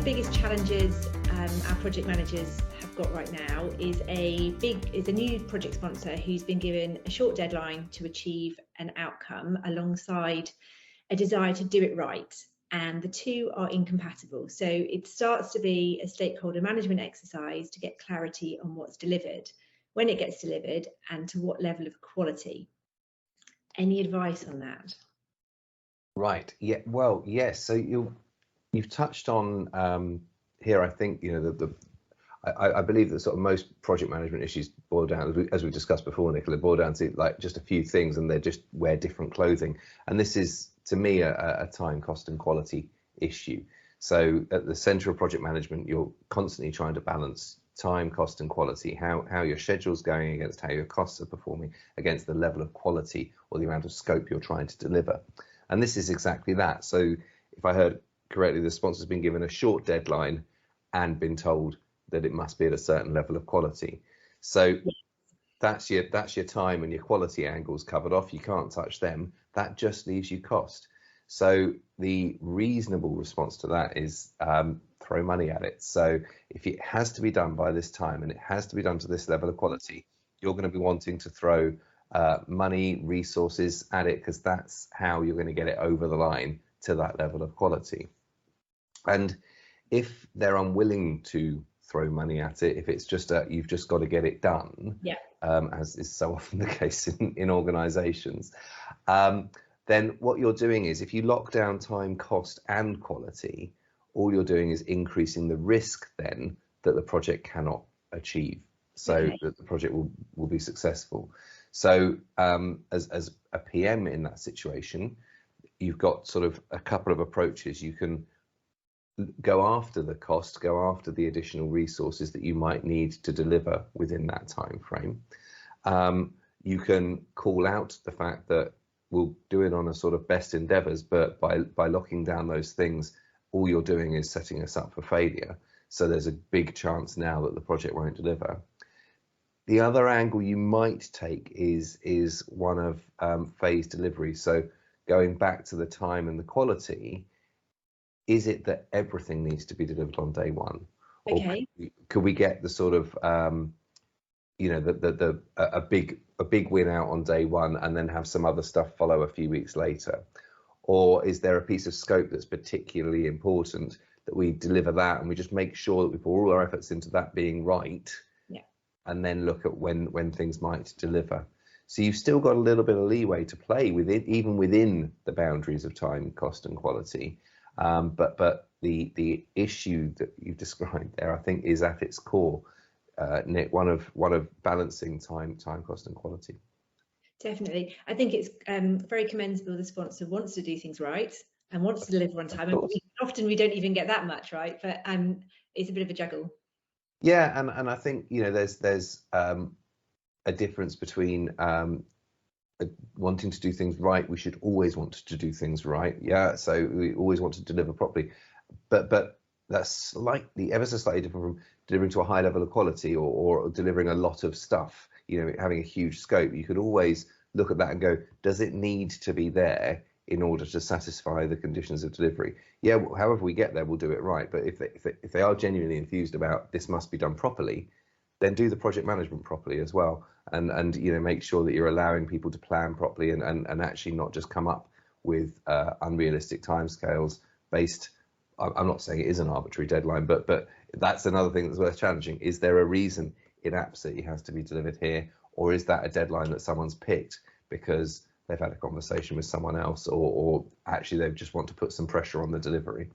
biggest challenges our project managers have got right now is a new project sponsor who's been given a short deadline to achieve an outcome alongside a desire to do it right, and the two are incompatible. So it starts to be a stakeholder management exercise to get clarity on what's delivered, when it gets delivered, and to what level of quality. Any advice on that? Right. Yeah. Well, yes. So you've touched on here. I think I believe that sort of most project management issues boil down, as we discussed before, Nicola, boil down to like just a few things, and they just wear different clothing. And this is, to me, a time, cost, and quality issue. So at the centre of project management, you're constantly trying to balance time, cost, and quality. How your schedule's going against how your costs are performing against the level of quality or the amount of scope you're trying to deliver. And this is exactly that. So if I heard correctly, the sponsor's been given a short deadline and been told that it must be at a certain level of quality. So that's your time and your quality angles covered off. You can't touch them. That just leaves you cost. So the reasonable response to that is throw money at it. So if it has to be done by this time and it has to be done to this level of quality, you're going to be wanting to throw money, resources at it, because that's how you're going to get it over the line to that level of quality. And if they're unwilling to throw money at it, if it's just you've just got to get it done, as is so often the case in organizations, then what you're doing is, if you lock down time, cost, and quality, all you're doing is increasing the risk then that the project cannot achieve, so that the project will be successful. So as a PM in that situation, you've got sort of a couple of approaches. You can go after the cost, go after the additional resources that you might need to deliver within that time frame. You can call out the fact that we'll do it on a sort of best endeavours, but by locking down those things, all you're doing is setting us up for failure. So there's a big chance now that the project won't deliver. The other angle you might take is one of phased delivery. So going back to the time and the quality, is it that everything needs to be delivered on day one? Okay. Or could we get the sort of a big win out on day one and then have some other stuff follow a few weeks later? Or is there a piece of scope that's particularly important that we deliver that and we just make sure that we put all our efforts into that being right, and then look at when things might deliver? So you've still got a little bit of leeway to play even within the boundaries of time, cost, and quality. But the issue that you've described there, I think, is at its core, Nick, one of balancing time, cost, and quality. Definitely. I think it's very commendable the sponsor wants to do things right and wants to deliver on time. And often we don't even get that much right, but it's a bit of a juggle. Yeah, and I think there's a difference between wanting to do things right. We should always want to do things right. Yeah, so we always want to deliver properly, but that's ever so slightly different from delivering to a high level of quality or delivering a lot of stuff. Having a huge scope. You could always look at that and go, does it need to be there in order to satisfy the conditions of delivery? Yeah, however we get there, we'll do it right. But if they are genuinely enthused about this must be done properly, then do the project management properly as well, and make sure that you're allowing people to plan properly and actually not just come up with unrealistic timescales based. I'm not saying it is an arbitrary deadline, but that's another thing that's worth challenging. Is there a reason it absolutely has to be delivered here, or is that a deadline that someone's picked because they've had a conversation with someone else, or actually they just want to put some pressure on the delivery?